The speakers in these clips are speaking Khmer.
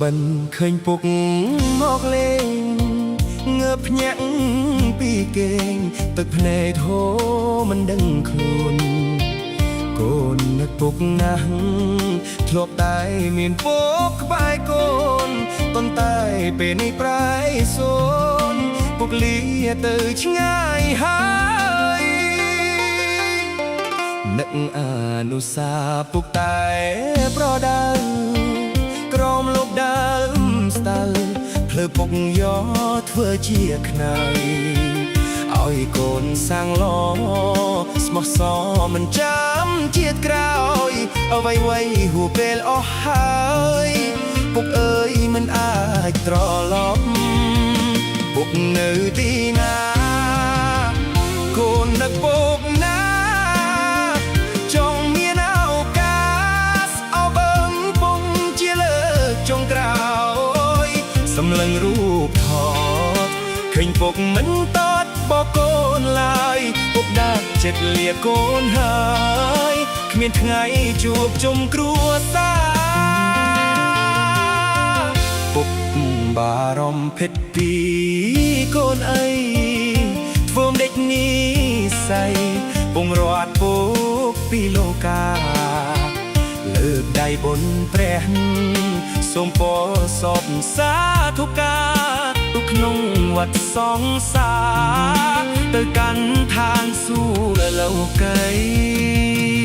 បិនឃើញពុកមកលេងងើបភ្ញាក់ពីគេងទឹកភ្នែកធូរមិនដឹងខ្លួនកូននឹកពុកណាស់ធ្លាប់តែមានពុកក្បែរកូនប៉ុន្តែពេលនេះប្រែសូនពុកលាទៅឆ្ងាយហើយនឹកអនុសាពុកតែប្រដៅក្រមលោកដើមស្ទៅភ្លើពុកយកធ្វើជាខ្នើយឲ្យកូនសាំងឡស្មោះសរមិនចាំជាតិក្រោយអ្វីហួពេលអស់ហើយពុកអើយមិនអាចត្រឡប់ពុកនៅទីណាកូននឹកពុកណាចង់មានឱកាសអបអឹងពុកជាលើកចុងក្រោយសម្លឹងរូបថតឃើញពុកមិនតតបកូនឡើយពុកដាក់ចិត្តលាកូនហើយគ្មានថ្ងៃជួបជុំគ្រួសារពុកបារម្ភភិតពីកូនអីធ្វើម្ដេចនេះស័យពងរត់ពុកពីលោកាលើកដៃបុណ្យព្រះសូមពរសពសាធុការទុកក្នុងវត្តសង្សារទៅកាន់ឋានសួគ៌លោកី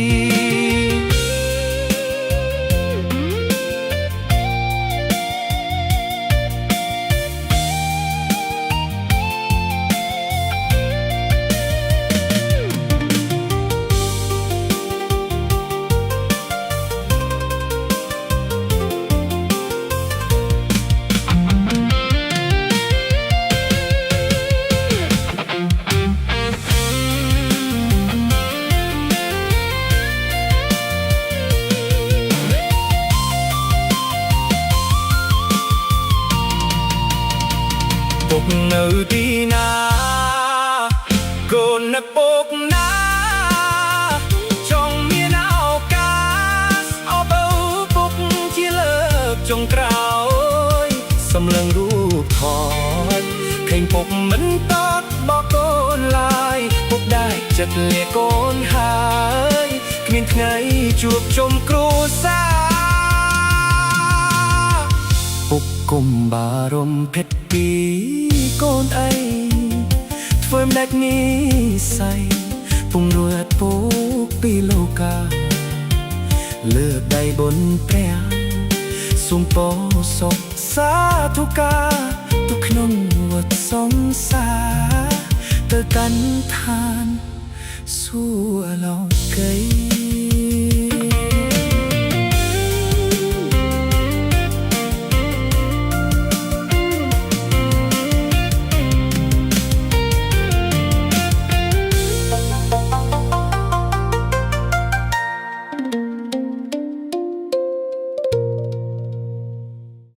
ពុកនៅទីណាកូននឹកពុកណាចង់មានឱកាសអបអរពុកជាលើកចុងក្រោយសម្លឹងរូបថតឃើញពុកមិនតតបកូនឡើយពុកได้ចិត្តលាកូនហើយគ្មានថ្ងៃជួបជុំគ្រួសារពុកគុំបារម្ភភិតពីកូនអីធ្វើម្ដេចនេះស័យពងរួតពុកពីលោកាលើកដៃបុណ្យព្រះសូមពរសុខសាធុការទុកក្នុងវត្តសង្សារទៅកាន់ឋានសួគ៌លោកី